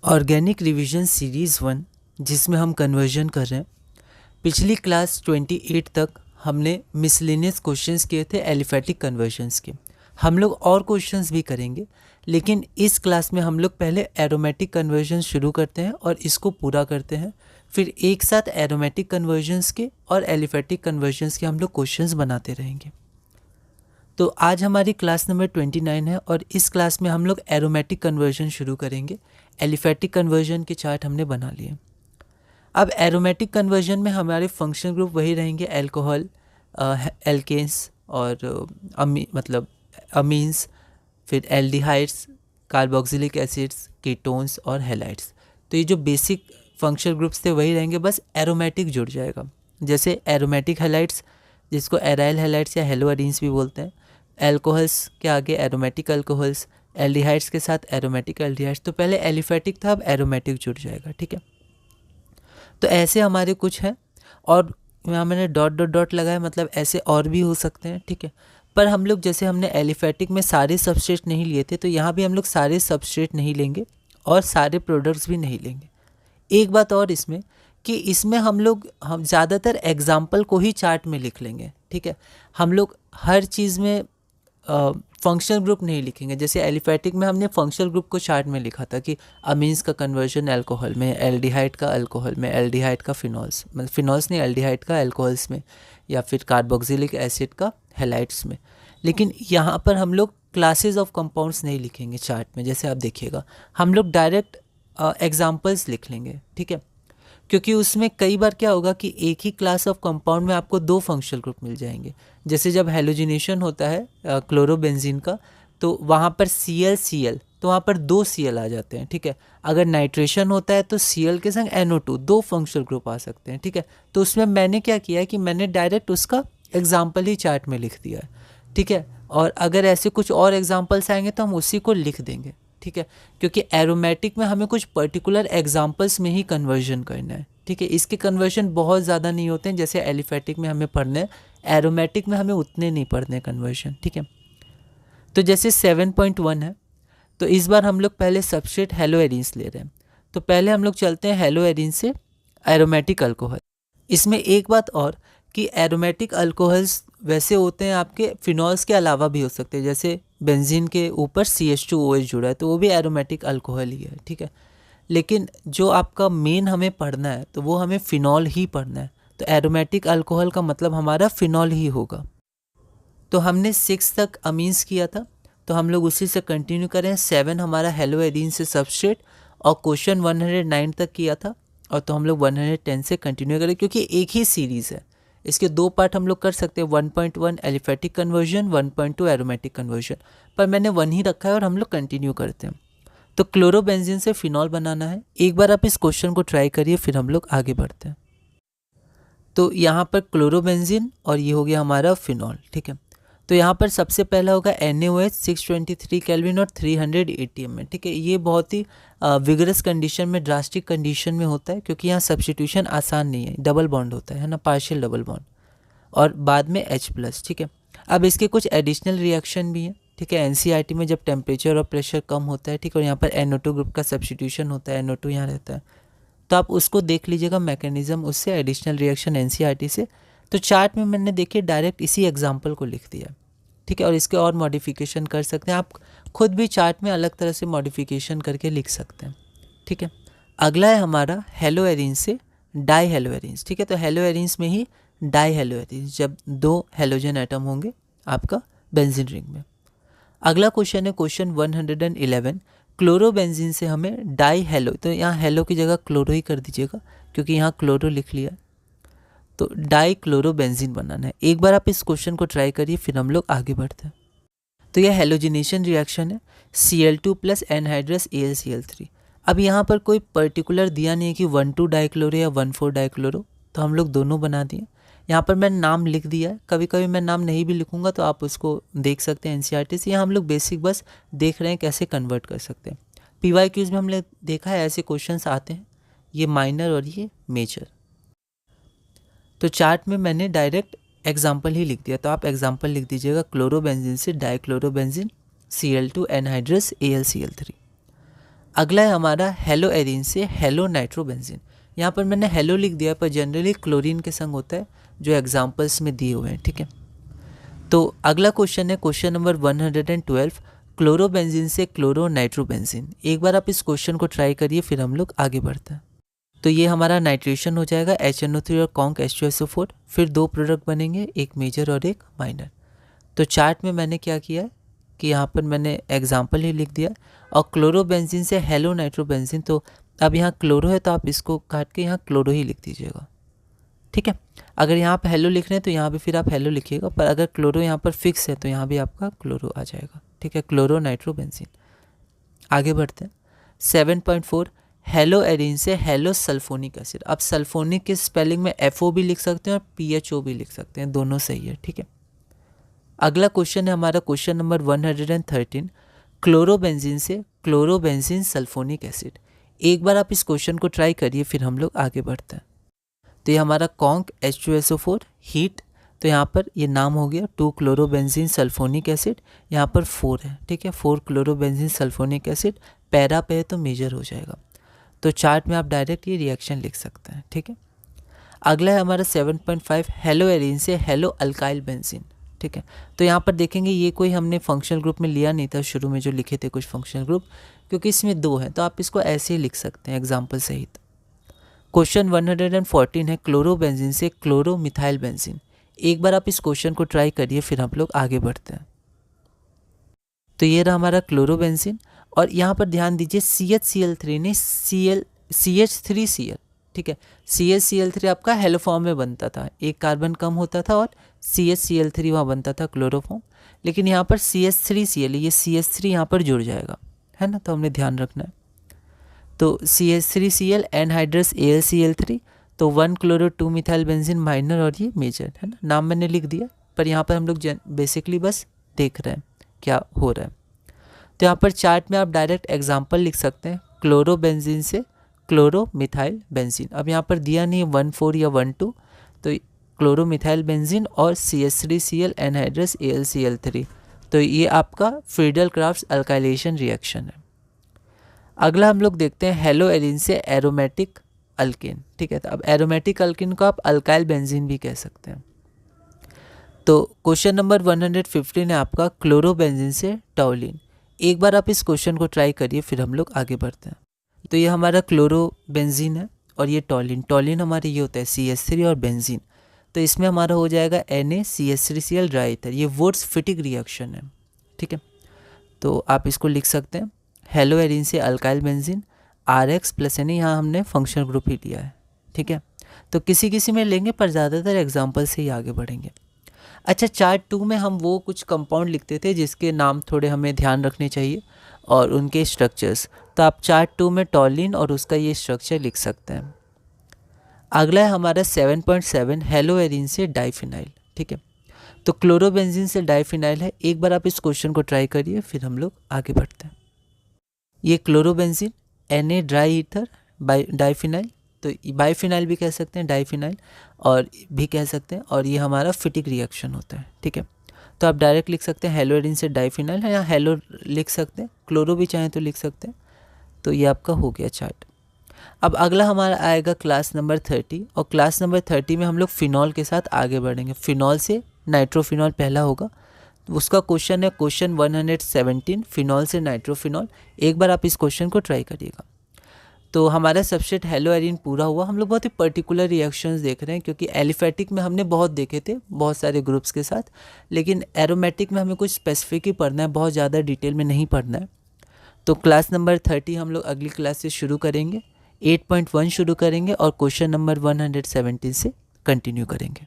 Organic revision series 1 जिसमें हम conversion कर रहे हैं। पिछली क्लास 28 तक हमने मिसलेनियस क्वेश्चंस किए थे एलिफेटिक कन्वर्जन्स के। हम लोग और क्वेश्चंस भी करेंगे, लेकिन इस क्लास में हम लोग पहले एरोमेटिक कन्वर्जन शुरू करते हैं और इसको पूरा करते हैं। फिर एक साथ एरोमेटिक कन्वर्जन्स के और एलिफेटिक कन्वर्जन्स के हम लोग क्वेश्चंस बनाते रहेंगे। तो आज हमारी क्लास नंबर 29 है और इस क्लास में हम लोग एरोमेटिक कन्वर्जन शुरू करेंगे। एलिफेटिक कन्वर्जन के चार्ट हमने बना लिए। अब एरोमेटिक कन्वर्जन में हमारे फंक्शन ग्रुप वही रहेंगे, अल्कोहल, एल्केन्स और अमीन्स, फिर एल्डिहाइड्स, कार्बोक्सिलिक एसिड्स, कीटोन्स और हैलाइड्स। तो ये जो बेसिक फंक्शनल ग्रुप्स थे वही रहेंगे, बस एरोमेटिक जुड़ जाएगा। जैसे एरोमेटिक हैलाइड्स, जिसको एराइल हैलाइड्स या हेलो एरीन्स भी बोलते हैं, एल्कोहल्स के आगे एरोमेटिक अल्कोहल्स, एल्डिहाइड्स के साथ एरोमेटिक एल्डिहाइड्स। तो पहले एलिफेटिक था, अब एरोमेटिक जुड़ जाएगा। ठीक है, तो ऐसे हमारे कुछ हैं और यहाँ मैंने डॉट डॉट डॉट लगाया, मतलब ऐसे और भी हो सकते हैं। ठीक है, पर हम लोग जैसे हमने एलिफेटिक में सारे सबस्ट्रेट नहीं लिए थे, तो यहाँ भी हम लोग सारे सबस्ट्रेट नहीं लेंगे और सारे प्रोडक्ट्स भी नहीं लेंगे। एक बात और इसमें कि इसमें हम ज़्यादातर एग्जाम्पल को ही चार्ट में लिख लेंगे। ठीक है, हम लोग हर चीज़ में फंक्शनल ग्रुप नहीं लिखेंगे। जैसे एलिफेटिक में हमने फंक्शनल ग्रुप को चार्ट में लिखा था कि अमीन्स का कन्वर्जन अल्कोहल में, एल्डिहाइड का अल्कोहल में, एल्डिहाइड का फिनॉल्स, मतलब फिनॉल्स नहीं, एल्डिहाइड का अल्कोहल्स में, या फिर कार्बोक्सिलिक एसिड का हैलाइड्स में। लेकिन यहाँ पर हम लोग क्लासेस ऑफ कंपाउंड्स नहीं लिखेंगे चार्ट में। जैसे आप देखिएगा, हम लोग डायरेक्ट एग्जाम्पल्स लिख लेंगे। ठीक है, क्योंकि उसमें कई बार क्या होगा कि एक ही क्लास ऑफ कंपाउंड में आपको दो फंक्शनल ग्रुप मिल जाएंगे। जैसे जब हेलोजिनेशन होता है क्लोरोबेंजीन का, तो वहाँ पर Cl, तो वहाँ पर दो Cl आ जाते हैं। ठीक है, अगर नाइट्रेशन होता है तो Cl के संग NO2, दो फंक्शनल ग्रुप आ सकते हैं। ठीक है, तो उसमें मैंने क्या किया है कि मैंने डायरेक्ट उसका एग्जाम्पल ही चार्ट में लिख दिया है। ठीक है, और अगर ऐसे कुछ और एग्जाम्पल्स आएंगे तो हम उसी को लिख देंगे। ठीक है, क्योंकि एरोमेटिक में हमें कुछ पर्टिकुलर एग्जाम्पल्स में ही कन्वर्जन करना है। ठीक है, इसके कन्वर्जन बहुत ज़्यादा नहीं होते हैं जैसे एलिफेटिक में हमें पढ़ने हैं, एरोमेटिक में हमें उतने नहीं पढ़ने कन्वर्जन। ठीक है, तो जैसे 7.1 है, तो इस बार हम लोग पहले सबस्ट्रेट हेलो एरीन्स ले रहे हैं। तो पहले हम लोग चलते हैं हेलो एरीन्स से एरोमेटिक अल्कोहल। इसमें एक बात और कि एरोमेटिक अल्कोहल्स वैसे होते हैं आपके फिनॉल्स के अलावा भी हो सकते हैं। जैसे बेंजीन के ऊपर CH2OH जुड़ा है तो वो भी एरोमेटिक अल्कोहल ही है। ठीक है, लेकिन जो आपका मेन हमें पढ़ना है तो वो हमें फिनॉल ही पढ़ना है। तो एरोमेटिक अल्कोहल का मतलब हमारा फिनॉल ही होगा। तो हमने 6 तक अमीन्स किया था, तो हम लोग उसी से कंटिन्यू करें। 7 हमारा हेलो एरीन से सबस्ट्रेट, और क्वेश्चन 109 तक किया था, और तो हम लोग 110 से कंटिन्यू करें क्योंकि एक ही सीरीज़ है। इसके दो पार्ट हम लोग कर सकते हैं, 1.1 एलिफेटिक कन्वर्जन, 1.2 एरोमेटिक कन्वर्जन, पर मैंने 1 ही रखा है और हम लोग कंटिन्यू करते हैं। तो क्लोरोबेंजीन से फिनॉल बनाना है। एक बार आप इस क्वेश्चन को ट्राई करिए, फिर हम लोग आगे बढ़ते हैं। तो यहाँ पर क्लोरोबेंजीन और ये हो गया हमारा फिनॉल। ठीक है, तो यहाँ पर सबसे पहला होगा NaOH 623 केल्विन और 300 ATM में। ठीक है, ये बहुत ही विगरस कंडीशन में, ड्रास्टिक कंडीशन में होता है क्योंकि यहाँ सब्स्टिट्यूशन आसान नहीं है, डबल बॉन्ड होता है ना, पार्शियल डबल बॉन्ड, और बाद में H+। ठीक है, अब इसके कुछ एडिशनल रिएक्शन भी हैं। ठीक है, NCERT में जब टेम्परेचर और प्रेशर कम होता है, ठीक है, और यहाँ पर NO2 ग्रुप का सब्स्टिट्यूशन होता है, NO2 यहाँ रहता है, तो आप उसको देख लीजिएगा मैकेनिज्म, उससे एडिशनल रिएक्शन NCERT से। तो चार्ट में मैंने देखिए डायरेक्ट इसी एग्जाम्पल को लिख दिया। ठीक है, और इसके और मॉडिफिकेशन कर सकते हैं, आप खुद भी चार्ट में अलग तरह से मॉडिफिकेशन करके लिख सकते हैं। ठीक है, अगला है हमारा हेलो एरीन्स से डाई हेलो एरीन्स। ठीक है, तो हेलो एरीन्स में ही डाई हेलो एरीन्स, जब दो हेलोजन एटम होंगे आपका बेंजीन रिंग में। अगला क्वेश्चन है क्वेश्चन 111, क्लोरोबेंजीन से हमें डाई हेलो, तो यहाँ हेलो की जगह क्लोरो ही कर दीजिएगा क्योंकि यहाँ क्लोरो लिख लिया, तो डाई क्लोरोबेंजीन बनाना है। एक बार आप इस क्वेश्चन को ट्राई करिए, फिर हम लोग आगे बढ़ते हैं। तो यह हेलोजिनेशन रिएक्शन है, Cl2 + एनहाइड्रस AlCl3। अब यहाँ पर कोई पर्टिकुलर दिया नहीं है कि 1,2 डाइक्लोरो या 1,4 डाइक्लोरो, तो हम लोग दोनों बना दिए। यहाँ पर मैं नाम लिख दिया है, कभी कभी मैं नाम नहीं भी लिखूंगा तो आप उसको देख सकते हैं NCERT से। यहाँ हम लोग बेसिक बस देख रहे हैं कैसे कन्वर्ट कर सकते हैं। PYQs में हमने देखा है ऐसे क्वेश्चंस आते हैं, ये माइनर और ये मेजर। तो चार्ट में मैंने डायरेक्ट एग्जाम्पल ही लिख दिया, तो आप एग्जाम्पल लिख दीजिएगा, क्लोरोबेंजीन से डाइक्लोरोबेंजीन, Cl2 एनहाइड्रस AlCl3। अगला है हमारा हेलो एरिन से हेलो नाइट्रोबेंजीन। यहाँ पर मैंने हेलो लिख दिया पर जनरली क्लोरीन के संग होता है जो एग्जाम्पल्स में दिए हुए हैं, ठीक है। तो अगला क्वेश्चन है क्वेश्चन नंबर 112, क्लोरोबेंजीन से क्लोरो नाइट्रोबेंजीन। एक बार आप इस क्वेश्चन को ट्राई करिए फिर हम लोग आगे बढ़ते हैं। तो ये हमारा नाइट्रेशन हो जाएगा HNO3 और कॉन्क H2SO4, फिर दो प्रोडक्ट बनेंगे, एक मेजर और एक माइनर। तो चार्ट में मैंने क्या किया है कि यहाँ पर मैंने एग्जाम्पल ही लिख दिया, और क्लोरोबेंजीन से हेलो नाइट्रोबेंजीन, तो अब यहाँ क्लोरो है तो आप इसको काट के यहाँ क्लोरो ही लिख दीजिएगा, ठीक है। अगर यहाँ पर हेलो लिख रहे हैं तो यहाँ भी फिर आप हेलो लिखिएगा, पर अगर क्लोरो यहाँ पर फिक्स है तो यहाँ भी आपका क्लोरो आ जाएगा, ठीक है, क्लोरो नाइट्रोबेंजीन। आगे बढ़ते हैं 7.4, हेलो एरिन से हेलो सल्फोनिक एसिड। अब सल्फोनिक की स्पेलिंग में FO भी लिख सकते हैं और PHO भी लिख सकते हैं, दोनों सही है, ठीक है। अगला क्वेश्चन है हमारा क्वेश्चन नंबर 113, क्लोरोबेंजीन से क्लोरोबेंजीन सल्फोनिक एसिड। एक बार आप इस क्वेश्चन को ट्राई करिए फिर हम लोग आगे बढ़ते हैं। तो ये हमारा कॉन्क H2SO4 हीट, तो यहाँ पर ये नाम हो गया 2 क्लोरोबेंजीन सल्फोनिक एसिड, यहाँ पर 4 है, ठीक है, 4 क्लोरोबेंजीन सल्फोनिक एसिड, पैरा पे है तो मेजर हो जाएगा। तो चार्ट में आप डायरेक्ट ये रिएक्शन लिख सकते हैं, ठीक है। अगला है हमारा 7.5, हेलो एरिन से हेलो अल्काइल बेंजीन, ठीक है। तो यहाँ पर देखेंगे ये कोई हमने फंक्शनल ग्रुप में लिया नहीं था शुरू में जो लिखे थे कुछ फंक्शनल ग्रुप, क्योंकि इसमें 2 हैं तो आप इसको ऐसे ही लिख सकते हैं एग्जाम्पल सहित। क्वेश्चन 114 है क्लोरोबेंजीन से क्लोरो मिथाइल बेंजीन। एक बार आप इस क्वेश्चन को ट्राई करिए फिर हम लोग आगे बढ़ते हैं। तो ये रहा हमारा क्लोरोबेंजीन, और यहाँ पर ध्यान दीजिए CHCl3 ने CH3Cl, ठीक है, CHCl3 आपका हेलो फॉर्म में बनता था, एक कार्बन कम होता था और CHCl3 वहाँ बनता था क्लोरोफॉर्म, लेकिन यहाँ पर CH3Cl, ये CH3 यहाँ पर जुड़ जाएगा, है ना, तो हमने ध्यान रखना है। तो CH3Cl एनहाइड्रस AlCl3, तो 1 क्लोरो 2 मिथाइल बेंजीन माइनर और ये मेजर, है ना, नाम मैंने लिख दिया, पर यहाँ पर हम लोग बेसिकली बस देख रहे हैं क्या हो रहा है। तो यहाँ पर चार्ट में आप डायरेक्ट एग्जाम्पल लिख सकते हैं, क्लोरोबेंजीन से क्लोरो मिथाइल बेंजीन। अब यहाँ पर दिया नहीं है 1,4 या 1,2, तो क्लोरो मिथाइल बेंजीन और CH3Cl एनहाइड्रस AlCl3, तो ये आपका फ्रीडल क्राफ्ट अल्काइलेशन रिएक्शन है। अगला हम लोग देखते हैं हेलो एरिन से एरोमेटिक अल्केन, ठीक है। तो अब एरोमेटिक अल्केन को आप अल्काइल बेंजीन भी कह सकते हैं। तो क्वेश्चन नंबर 115 है आपका क्लोरोबेंजीन से टॉलिन। एक बार आप इस क्वेश्चन को ट्राई करिए फिर हम लोग आगे बढ़ते हैं। तो ये हमारा क्लोरोबेंजीन है और ये टॉलिन, टॉलिन हमारे ये होता है CH3 और बेंजीन, तो इसमें हमारा हो जाएगा NaCH3Cl ड्राई ईथर, ये वुड्स फिटिक रिएक्शन है, ठीक है। तो आप इसको लिख सकते हैं हेलो एरिन से अल्काइल बेंजीन RX + Na, यहाँ हमने फंक्शनल ग्रुप ही लिया है, ठीक है। तो किसी किसी में लेंगे पर ज़्यादातर एग्जाम्पल से ही आगे बढ़ेंगे। अच्छा, चार्ट 2 में हम वो कुछ कंपाउंड लिखते थे जिसके नाम थोड़े हमें ध्यान रखने चाहिए और उनके स्ट्रक्चर्स, तो आप चार्ट 2 में टॉलिन और उसका ये स्ट्रक्चर लिख सकते हैं। अगला है हमारा 7.7 हेलो एरिन से डाइफिनाइल, ठीक है। तो क्लोरोबेंजीन से डाइफिनाइल है, एक बार आप इस क्वेश्चन को ट्राई करिए फिर हम लोग आगे बढ़ते हैं। ये chlorobenzene Na dry ether diphenyl, तो बाइफिनाइल भी कह सकते हैं, डाइफिनाइल और भी कह सकते हैं, और ये हमारा फिटिक रिएक्शन होता है, ठीक है। तो आप डायरेक्ट लिख सकते हैं हेलो एरिन से डाइफिनाइल है, या हेलो लिख सकते हैं, क्लोरो भी चाहें तो लिख सकते हैं। तो ये आपका हो गया चार्ट। अब अगला हमारा आएगा क्लास नंबर 30, और क्लास नंबर 30 में हम लोग फिनॉल के साथ आगे बढ़ेंगे। फिनॉल से नाइट्रोफिनॉल पहला होगा, तो उसका क्वेश्चन है क्वेश्चन 117 फिनॉल से नाइट्रोफिनॉल। एक बार आप इस क्वेश्चन को ट्राई करिएगा। तो हमारा सबसेट हेलो एरिन पूरा हुआ। हम लोग बहुत ही पर्टिकुलर रिएक्शंस देख रहे हैं, क्योंकि एलिफेटिक में हमने बहुत देखे थे बहुत सारे ग्रुप्स के साथ, लेकिन एरोमेटिक में हमें कुछ स्पेसिफिक ही पढ़ना है, बहुत ज़्यादा डिटेल में नहीं पढ़ना है। तो क्लास नंबर 30 हम लोग अगली क्लास से शुरू करेंगे, 8.1 शुरू करेंगे और क्वेश्चन नंबर 117 से कंटिन्यू करेंगे।